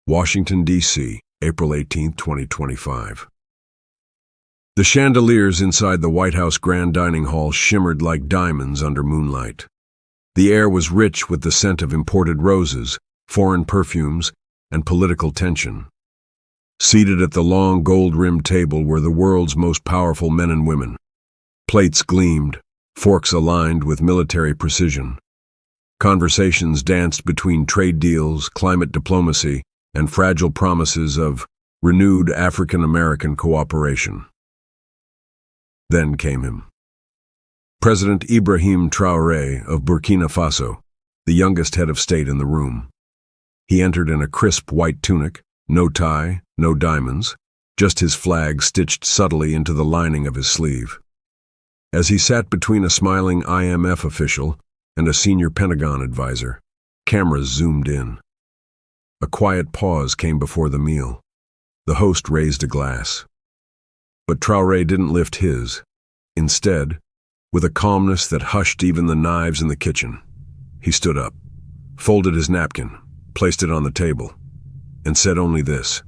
Washington, D.C., April 18, 2025. The chandeliers inside the White House Grand Dining Hall shimmered like diamonds under moonlight. The air was rich with the scent of imported roses, foreign perfumes, and political tension. Seated at the long gold-rimmed table were the world's most powerful men and women. Plates gleamed, forks aligned with military precision. Conversations danced between trade deals, climate diplomacy, and fragile promises of renewed African-American cooperation. Then came him. President Ibrahim Traoré of Burkina Faso, the youngest head of state in the room. He entered in a crisp white tunic, no tie, no diamonds, just his flag stitched subtly into the lining of his sleeve. As he sat between a smiling IMF official and a senior Pentagon advisor, cameras zoomed in. A quiet pause came before the meal. The host raised a glass. But Traoré didn't lift his. Instead, with a calmness that hushed even the knives in the kitchen, he stood up, folded his napkin, placed it on the table, and said only this: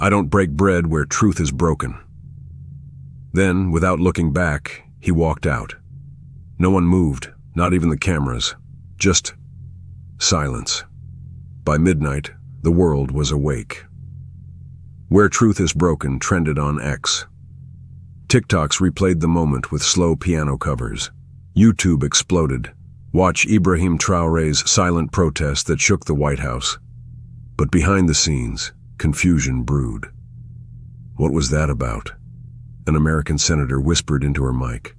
"I don't break bread where truth is broken." Then, without looking back, he walked out. No one moved, not even the cameras, just silence. By midnight, the world was awake. Where Truth is Broken trended on X. TikToks replayed the moment with slow piano covers. YouTube exploded. Watch Ibrahim Traoré's silent protest that shook the White House. But behind the scenes, confusion brewed. What was that about? An American senator whispered into her mic.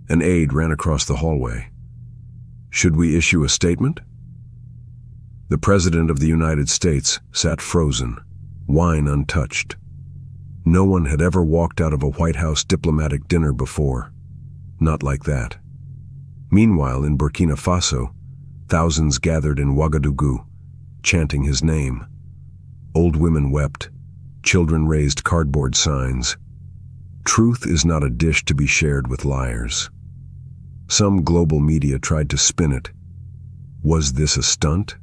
An aide ran across the hallway. Should we issue a statement? The President of the United States sat frozen, wine untouched. No one had ever walked out of a White House diplomatic dinner before. Not like that. Meanwhile, in Burkina Faso, thousands gathered in Ouagadougou, chanting his name. Old women wept. Children raised cardboard signs. Truth is not a dish to be shared with liars. Some global media tried to spin it. Was this a stunt?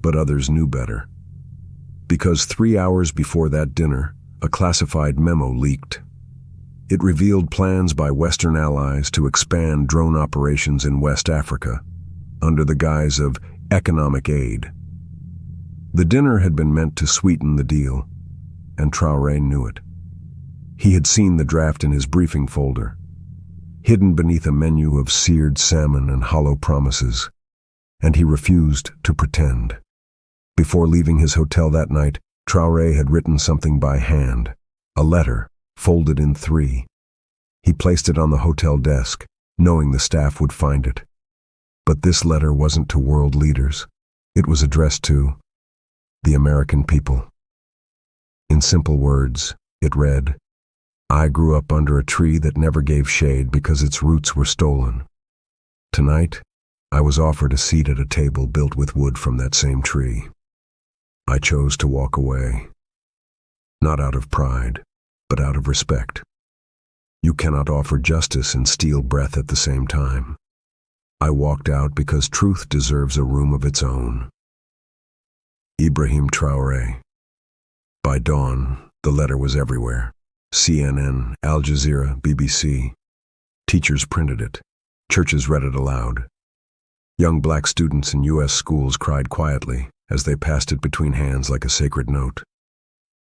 But others knew better. Because 3 hours before that dinner, a classified memo leaked. It revealed plans by Western allies to expand drone operations in West Africa under the guise of economic aid. The dinner had been meant to sweeten the deal, and Traoré knew it. He had seen the draft in his briefing folder, hidden beneath a menu of seared salmon and hollow promises, and he refused to pretend. Before leaving his hotel that night, Traoré had written something by hand, a letter, folded in 3. He placed it on the hotel desk, knowing the staff would find it. But this letter wasn't to world leaders. It was addressed to the American people. In simple words, it read, "I grew up under a tree that never gave shade because its roots were stolen. Tonight, I was offered a seat at a table built with wood from that same tree. I chose to walk away, not out of pride, but out of respect. You cannot offer justice and steal breath at the same time. I walked out because truth deserves a room of its own." Ibrahim Traoré. By dawn, the letter was everywhere. CNN, Al Jazeera, BBC. Teachers printed it. Churches read it aloud. Young black students in U.S. schools cried quietly as they passed it between hands like a sacred note.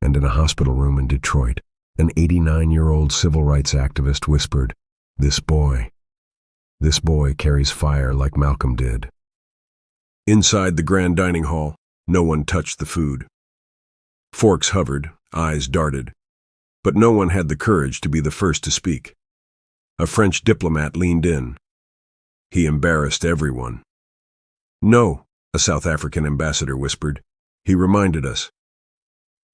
And in a hospital room in Detroit, an 89-year-old civil rights activist whispered, this boy carries fire like Malcolm did." Inside the Grand Dining Hall, no one touched the food. Forks hovered, eyes darted, but no one had the courage to be the first to speak. A French diplomat leaned in. He embarrassed everyone. "No," a South African ambassador whispered. He reminded us.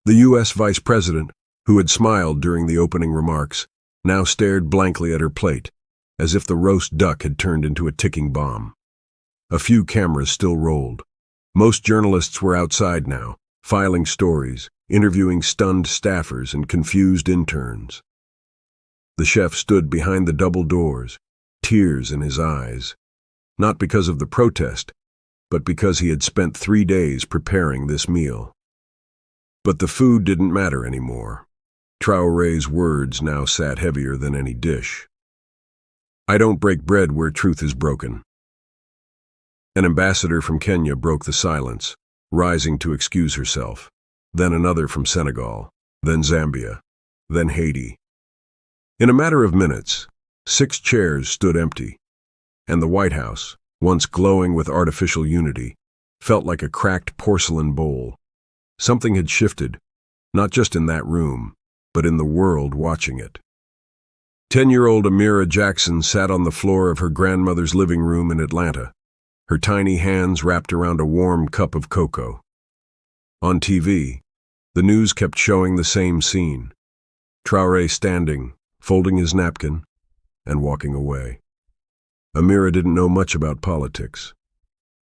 The U.S. vice president, who had smiled during the opening remarks, now stared blankly at her plate, as if the roast duck had turned into a ticking bomb. A few cameras still rolled. Most journalists were outside now, filing stories, interviewing stunned staffers and confused interns. The chef stood behind the double doors, tears in his eyes, not because of the protest, but because he had spent 3 days preparing this meal. But the food didn't matter anymore. Traoré's words now sat heavier than any dish. "I don't break bread where truth is broken." An ambassador from Kenya broke the silence, rising to excuse herself. Then another from Senegal, then Zambia, then Haiti. In a matter of minutes, 6 chairs stood empty, and the White House, once glowing with artificial unity, felt like a cracked porcelain bowl. Something had shifted, not just in that room, but in the world watching it. 10-year-old Amira Jackson sat on the floor of her grandmother's living room in Atlanta, her tiny hands wrapped around a warm cup of cocoa. On TV, the news kept showing the same scene: Traoré standing, folding his napkin, and walking away. Amira didn't know much about politics,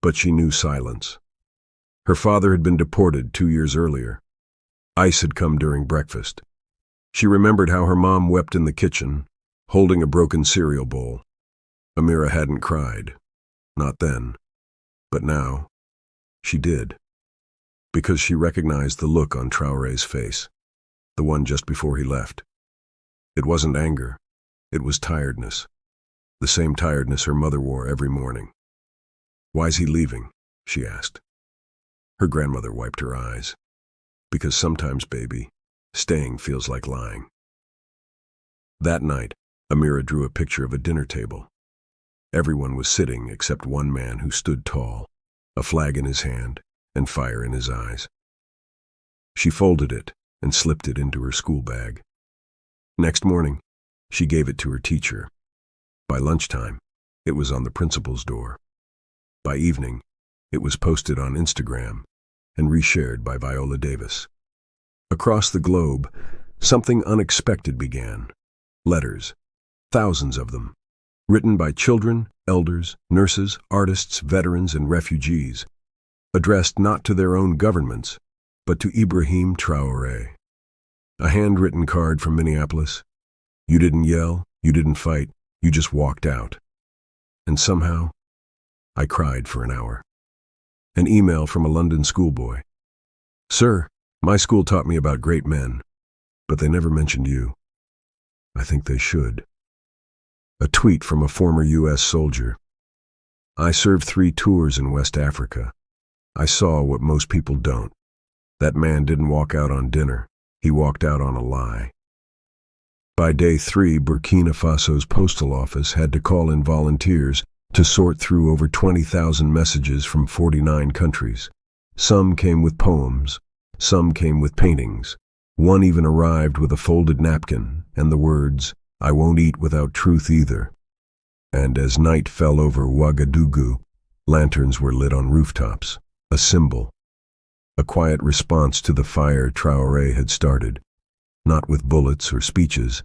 but she knew silence. Her father had been deported 2 years earlier. ICE had come during breakfast. She remembered how her mom wept in the kitchen, holding a broken cereal bowl. Amira hadn't cried. Not then. But now, she did. Because she recognized the look on Traoré's face, the one just before he left. It wasn't anger. It was tiredness. The same tiredness her mother wore every morning. "Why's he leaving?" she asked. Her grandmother wiped her eyes. "Because sometimes, baby, staying feels like lying." That night, Amira drew a picture of a dinner table. Everyone was sitting except one man who stood tall, a flag in his hand and fire in his eyes. She folded it and slipped it into her school bag. Next morning, she gave it to her teacher. By lunchtime, it was on the principal's door. By evening, it was posted on Instagram and reshared by Viola Davis. Across the globe, something unexpected began. Letters, thousands of them, written by children, elders, nurses, artists, veterans, and refugees, addressed not to their own governments, but to Ibrahim Traoré. A handwritten card from Minneapolis. "You didn't yell, you didn't fight, you just walked out." And somehow, I cried for an hour. An email from a London schoolboy. "Sir, my school taught me about great men, but they never mentioned you. I think they should." A tweet from a former U.S. soldier. "I served 3 tours in West Africa. I saw what most people don't. That man didn't walk out on dinner. He walked out on a lie." By day 3, Burkina Faso's postal office had to call in volunteers to sort through over 20,000 messages from 49 countries. Some came with poems, some came with paintings. One even arrived with a folded napkin and the words, "I won't eat without truth either." And as night fell over Ouagadougou, lanterns were lit on rooftops, a symbol, a quiet response to the fire Traoré had started, not with bullets or speeches,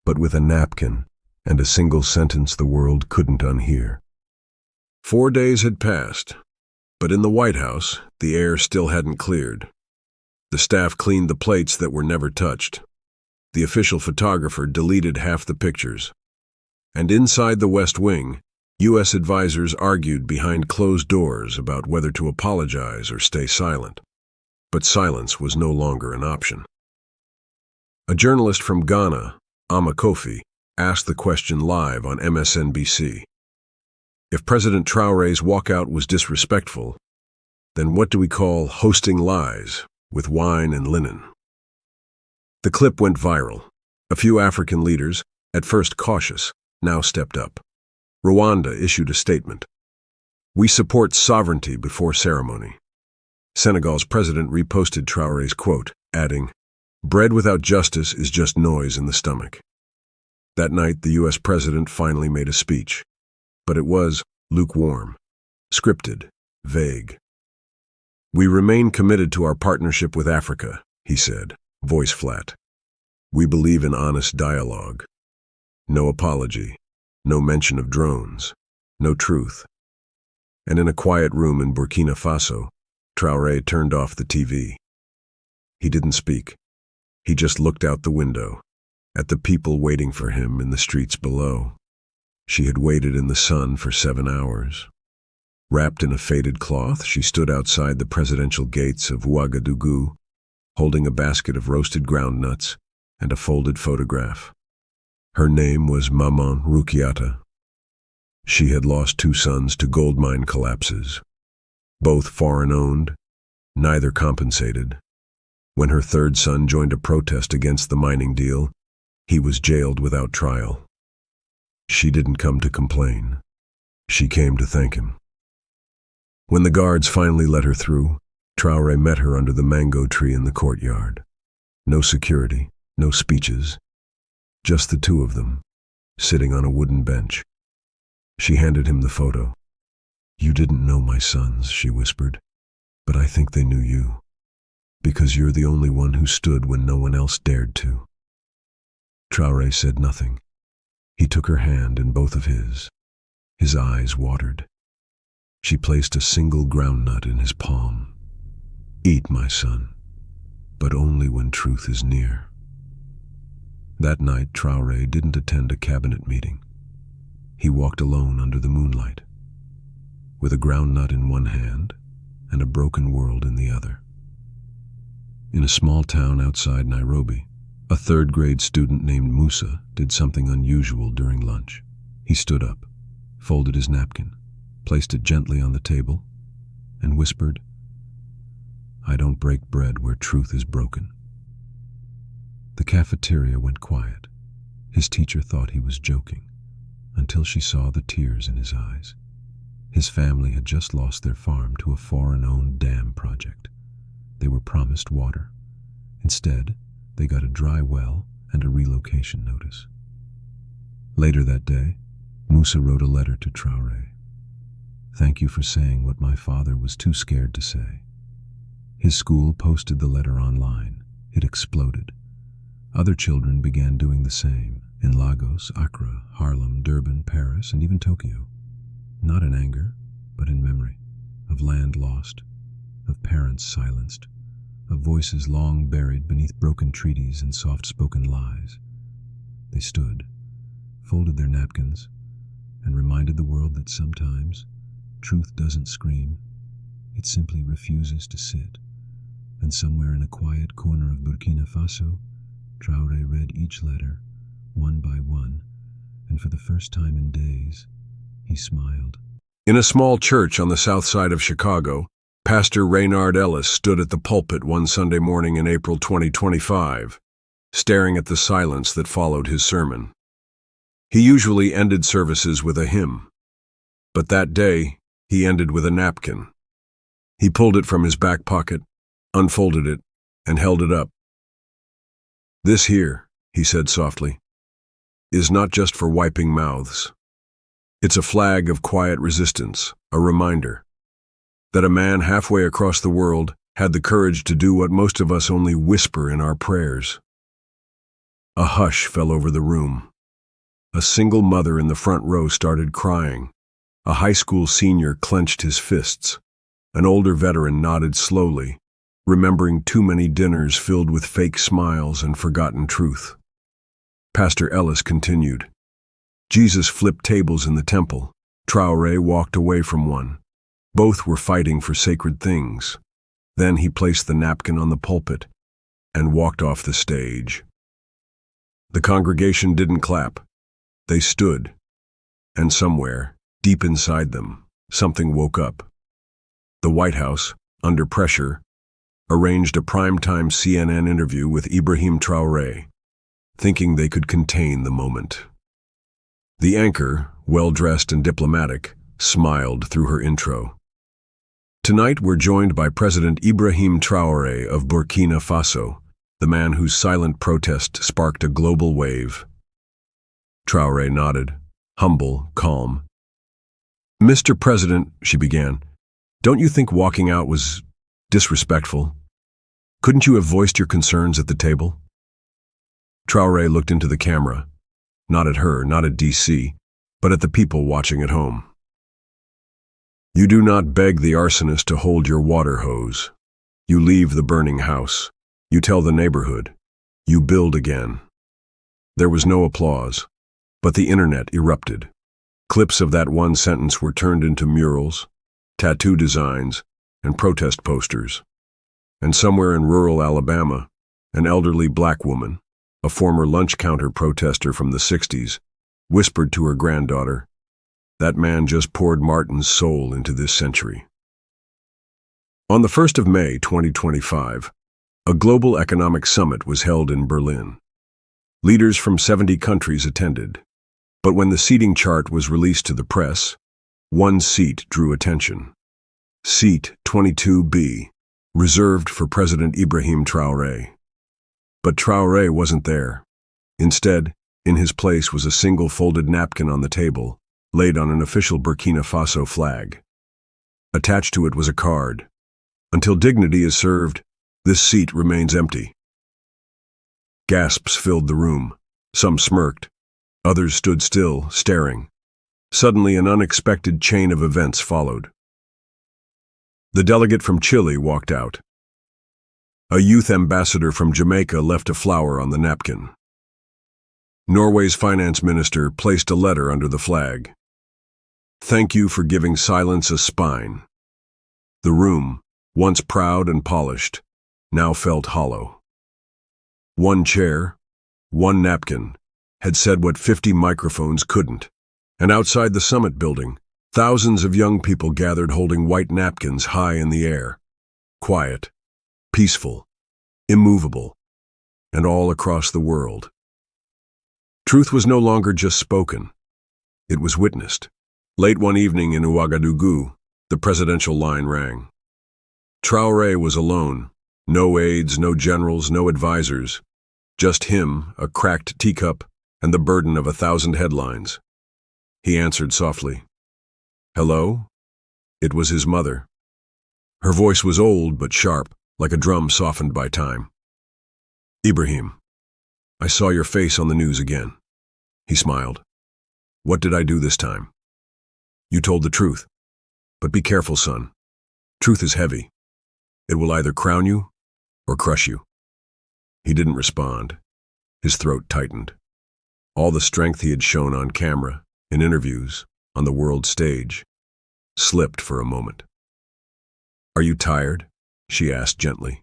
but with a napkin and a single sentence the world couldn't unhear. 4 days had passed, but in the White House, the air still hadn't cleared. The staff cleaned the plates that were never touched. The official photographer deleted half the pictures. And inside the West Wing, U.S. advisors argued behind closed doors about whether to apologize or stay silent. But silence was no longer an option. A journalist from Ghana, Ama Kofi, asked the question live on MSNBC. If President Traoré's walkout was disrespectful, then what do we call hosting lies with wine and linen? The clip went viral. A few African leaders, at first cautious, now stepped up. Rwanda issued a statement. "We support sovereignty before ceremony." Senegal's president reposted Traoré's quote, adding, "Bread without justice is just noise in the stomach." That night, the U.S. president finally made a speech. But it was lukewarm, scripted, vague. "We remain committed to our partnership with Africa," he said, voice flat. "We believe in honest dialogue. No apology, no mention of drones, no truth." And in a quiet room in Burkina Faso, Traoré turned off the TV. He didn't speak. He just looked out the window, at the people waiting for him in the streets below. She had waited in the sun for 7 hours. Wrapped in a faded cloth, she stood outside the presidential gates of Ouagadougou, holding a basket of roasted ground nuts and a folded photograph. Her name was Maman Rukiata. She had lost 2 sons to gold mine collapses. Both foreign-owned, neither compensated. When her 3rd son joined a protest against the mining deal, he was jailed without trial. She didn't come to complain. She came to thank him. When the guards finally let her through, Traoré met her under the mango tree in the courtyard. No security, no speeches, just the 2 of them, sitting on a wooden bench. She handed him the photo. "You didn't know my sons," she whispered, "but I think they knew you, because you're the only one who stood when no one else dared to." Traoré said nothing. He took her hand in both of his. His eyes watered. She placed a single groundnut in his palm. "Eat, my son, but only when truth is near." That night, Traoré didn't attend a cabinet meeting. He walked alone under the moonlight, with a groundnut in one hand and a broken world in the other. In a small town outside Nairobi, a 3rd-grade student named Musa did something unusual during lunch. He stood up, folded his napkin, placed it gently on the table, and whispered, "I don't break bread where truth is broken." The cafeteria went quiet. His teacher thought he was joking, until she saw the tears in his eyes. His family had just lost their farm to a foreign-owned dam project. They were promised water. Instead, they got a dry well and a relocation notice. Later that day, Musa wrote a letter to Traoré. "Thank you for saying what my father was too scared to say." His school posted the letter online. It exploded. Other children began doing the same, in Lagos, Accra, Harlem, Durban, Paris, and even Tokyo. Not in anger, but in memory, of land lost, of parents silenced, of voices long buried beneath broken treaties and soft-spoken lies. They stood, folded their napkins, and reminded the world that sometimes truth doesn't scream, it simply refuses to sit. And somewhere in a quiet corner of Burkina Faso, Traoré read each letter, one by one, and for the first time in days, he smiled. In a small church on the south side of Chicago, Pastor Raynard Ellis stood at the pulpit one Sunday morning in April 2025, staring at the silence that followed his sermon. He usually ended services with a hymn, but that day he ended with a napkin. He pulled it from his back pocket, unfolded it, and held it up. "This here," he said softly, "is not just for wiping mouths. It's a flag of quiet resistance, a reminder that a man halfway across the world had the courage to do what most of us only whisper in our prayers." A hush fell over the room. A single mother in the front row started crying. A high school senior clenched his fists. An older veteran nodded slowly, remembering too many dinners filled with fake smiles and forgotten truth. Pastor Ellis continued. Jesus flipped tables in the temple. Traoré walked away from one. Both were fighting for sacred things. Then he placed the napkin on the pulpit and walked off the stage. The congregation didn't clap. They stood, and somewhere, deep inside them, something woke up. The White House, under pressure, arranged a primetime CNN interview with Ibrahim Traoré, thinking they could contain the moment. The anchor, well-dressed and diplomatic, smiled through her intro. "Tonight we're joined by President Ibrahim Traoré of Burkina Faso, the man whose silent protest sparked a global wave." Traoré nodded, humble, calm. "Mr. President," she began, "don't you think walking out was disrespectful? Couldn't you have voiced your concerns at the table?" Traoré looked into the camera, not at her, not at DC, but at the people watching at home. "You do not beg the arsonist to hold your water hose. You leave the burning house. You tell the neighborhood. You build again." There was no applause, but the internet erupted. Clips of that one sentence were turned into murals, tattoo designs, and protest posters. And somewhere in rural Alabama, an elderly black woman, a former lunch counter protester from the 60s, whispered to her granddaughter, "That man just poured Martin's soul into this century." On the 1st of May 2025, a global economic summit was held in Berlin. Leaders from 70 countries attended, but when the seating chart was released to the press, one seat drew attention. Seat 22B, reserved for President Ibrahim Traoré. But Traoré wasn't there. Instead, in his place was a single folded napkin on the table, laid on an official Burkina Faso flag. Attached to it was a card. "Until dignity is served, this seat remains empty." Gasps filled the room. Some smirked. Others stood still, staring. Suddenly, an unexpected chain of events followed. The delegate from Chile walked out. A youth ambassador from Jamaica left a flower on the napkin. Norway's finance minister placed a letter under the flag. "Thank you for giving silence a spine." The room, once proud and polished, now felt hollow. One chair, one napkin, had said what 50 microphones couldn't. And outside the summit building, thousands of young people gathered holding white napkins high in the air. Quiet, peaceful, immovable, and all across the world. Truth was no longer just spoken. It was witnessed. Late one evening in Ouagadougou, the presidential line rang. Traoré was alone. No aides, no generals, no advisors. Just him, a cracked teacup, and the burden of 1,000 headlines. He answered softly. "Hello?" It was his mother. Her voice was old but sharp, like a drum softened by time. "Ibrahim, I saw your face on the news again." He smiled. "What did I do this time?" "You told the truth. But be careful, son. Truth is heavy. It will either crown you or crush you." He didn't respond. His throat tightened. All the strength he had shown on camera, in interviews, on the world stage, slipped for a moment. "Are you tired?" she asked gently.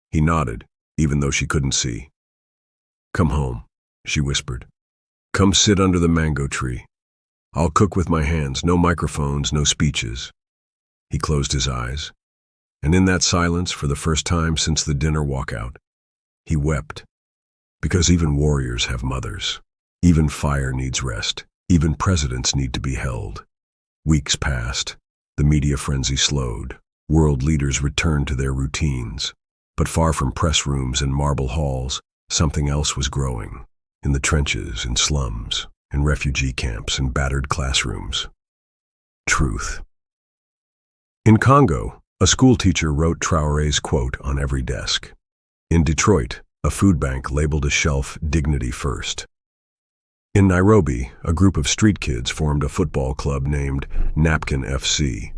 He nodded, even though she couldn't see. "Come home," she whispered. "Come sit under the mango tree. I'll cook with my hands, no microphones, no speeches." He closed his eyes, and in that silence, for the first time since the dinner walkout, he wept. Because even warriors have mothers. Even fire needs rest. Even presidents need to be held. Weeks passed. The media frenzy slowed. World leaders returned to their routines. But far from press rooms and marble halls, something else was growing. In the trenches, in slums, in refugee camps, in battered classrooms. Truth. In Congo, a school teacher wrote Traoré's quote on every desk. In Detroit, a food bank labeled a shelf "Dignity First." In Nairobi, a group of street kids formed a football club named Napkin FC.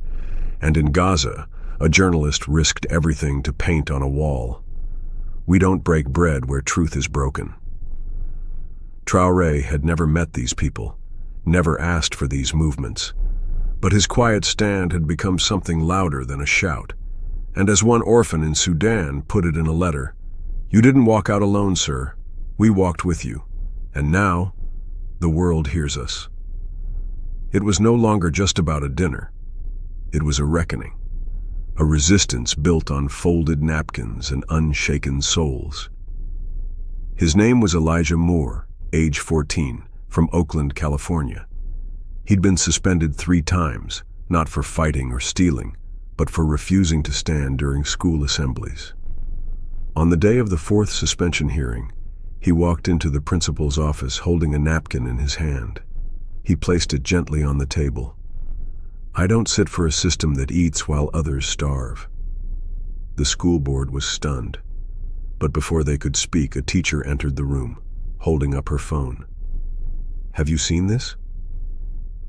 And in Gaza, a journalist risked everything to paint on a wall. We don't break bread where truth is broken. Traoré had never met these people, never asked for these movements. But his quiet stand had become something louder than a shout. And as one orphan in Sudan put it in a letter, "You didn't walk out alone, sir. We walked with you. And now, the world hears us." It was no longer just about a dinner. It was a reckoning. A resistance built on folded napkins and unshaken souls. His name was Elijah Moore, age 14, from Oakland, California. He'd been suspended 3 times, not for fighting or stealing, but for refusing to stand during school assemblies. On the day of the 4th suspension hearing, he walked into the principal's office holding a napkin in his hand. He placed it gently on the table. "I don't sit for a system that eats while others starve." The school board was stunned. But before they could speak, a teacher entered the room, holding up her phone. "Have you seen this?"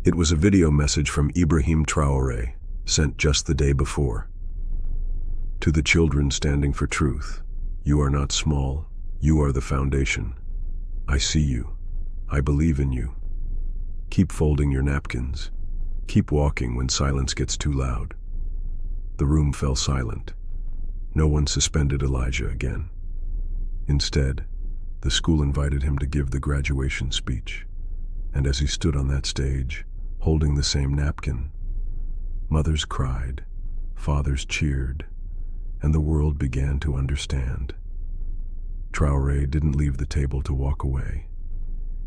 It was a video message from Ibrahim Traoré, sent just the day before. "To the children standing for truth, you are not small. You are the foundation. I see you. I believe in you. Keep folding your napkins. Keep walking when silence gets too loud." The room fell silent. No one suspended Elijah again. Instead, the school invited him to give the graduation speech, and as he stood on that stage, holding the same napkin, mothers cried, fathers cheered, and the world began to understand. Traoré didn't leave the table to walk away.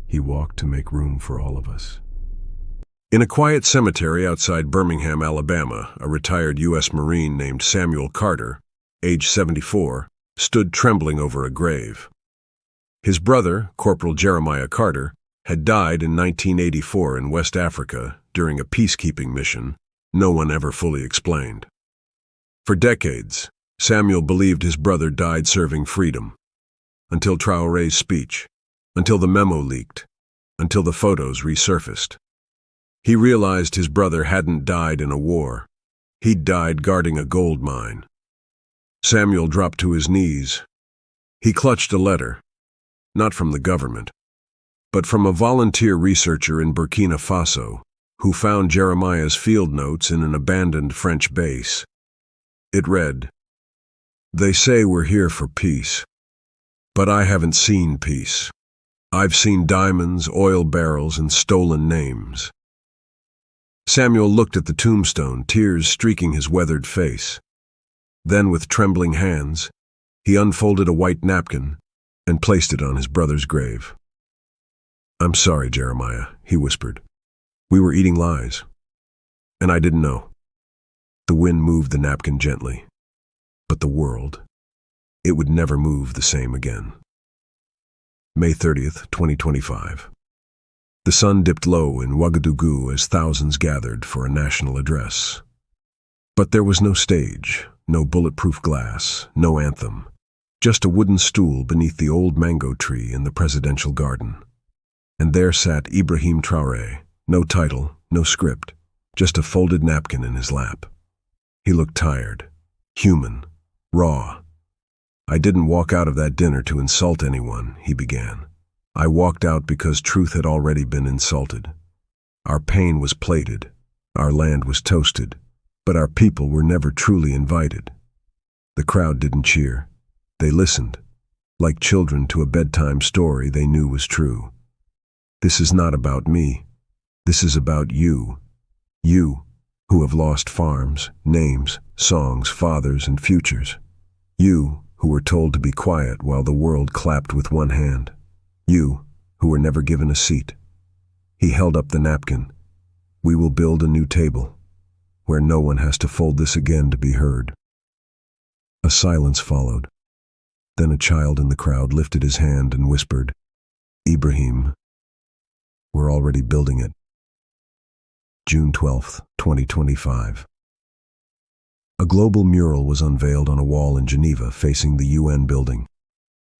He walked to make room for all of us. In a quiet cemetery outside Birmingham, Alabama, a retired U.S. Marine named Samuel Carter, age 74, stood trembling over a grave. His brother, Corporal Jeremiah Carter, had died in 1984 in West Africa during a peacekeeping mission no one ever fully explained. For decades, Samuel believed his brother died serving freedom, until Traoré's speech, until the memo leaked, until the photos resurfaced. He realized his brother hadn't died in a war. He'd died guarding a gold mine. Samuel dropped to his knees. He clutched a letter, not from the government, but from a volunteer researcher in Burkina Faso who found Jeremiah's field notes in an abandoned French base. It read, "They say we're here for peace, but I haven't seen peace. I've seen diamonds, oil barrels, and stolen names." Samuel looked at the tombstone, tears streaking his weathered face. Then, with trembling hands, he unfolded a white napkin and placed it on his brother's grave. "I'm sorry, Jeremiah," he whispered. "We were eating lies, and I didn't know." The wind moved the napkin gently, but the world, it would never move the same again. May 30th, 2025. The sun dipped low in Ouagadougou as thousands gathered for a national address. But there was no stage, no bulletproof glass, no anthem, just a wooden stool beneath the old mango tree in the presidential garden. And there sat Ibrahim Traoré, no title, no script, just a folded napkin in his lap. He looked tired, human, raw. "I didn't walk out of that dinner to insult anyone," he began. "I walked out because truth had already been insulted. Our pain was plated, our land was toasted, but our people were never truly invited." The crowd didn't cheer. They listened, like children to a bedtime story they knew was true. "This is not about me. This is about you. You, who have lost farms, names, songs, fathers, and futures. You, who were told to be quiet while the world clapped with one hand. You, who were never given a seat." He held up the napkin. "We will build a new table, where no one has to fold this again to be heard." A silence followed. Then a child in the crowd lifted his hand and whispered, "Ibrahim, we're already building it." June 12th, 2025. A global mural was unveiled on a wall in Geneva facing the UN building.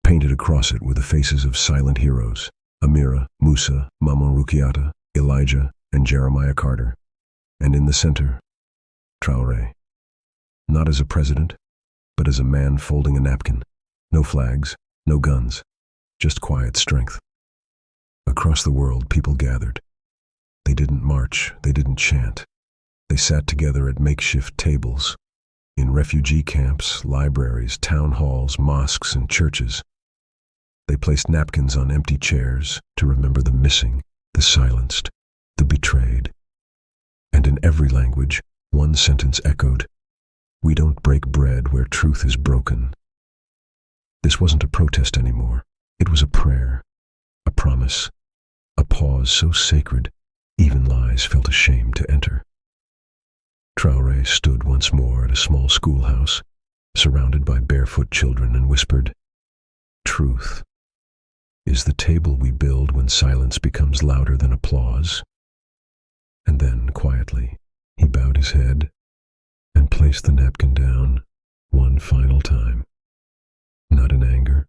Painted across it were the faces of silent heroes: Amira, Musa, Maman Rukiata, Elijah, and Jeremiah Carter. And in the center, Traoré. Not as a president, but as a man folding a napkin. No flags, no guns, just quiet strength. Across the world, people gathered. They didn't march, they didn't chant. They sat together at makeshift tables, in refugee camps, libraries, town halls, mosques, and churches. They placed napkins on empty chairs to remember the missing, the silenced, the betrayed. And in every language, one sentence echoed, "We don't break bread where truth is broken." This wasn't a protest anymore. It was a prayer, a promise, a pause so sacred, even lies felt ashamed to enter. Traoré stood once more at a small schoolhouse, surrounded by barefoot children, and whispered, "Truth is the table we build when silence becomes louder than applause." And then, quietly, he bowed his head and placed the napkin down one final time. Not in anger,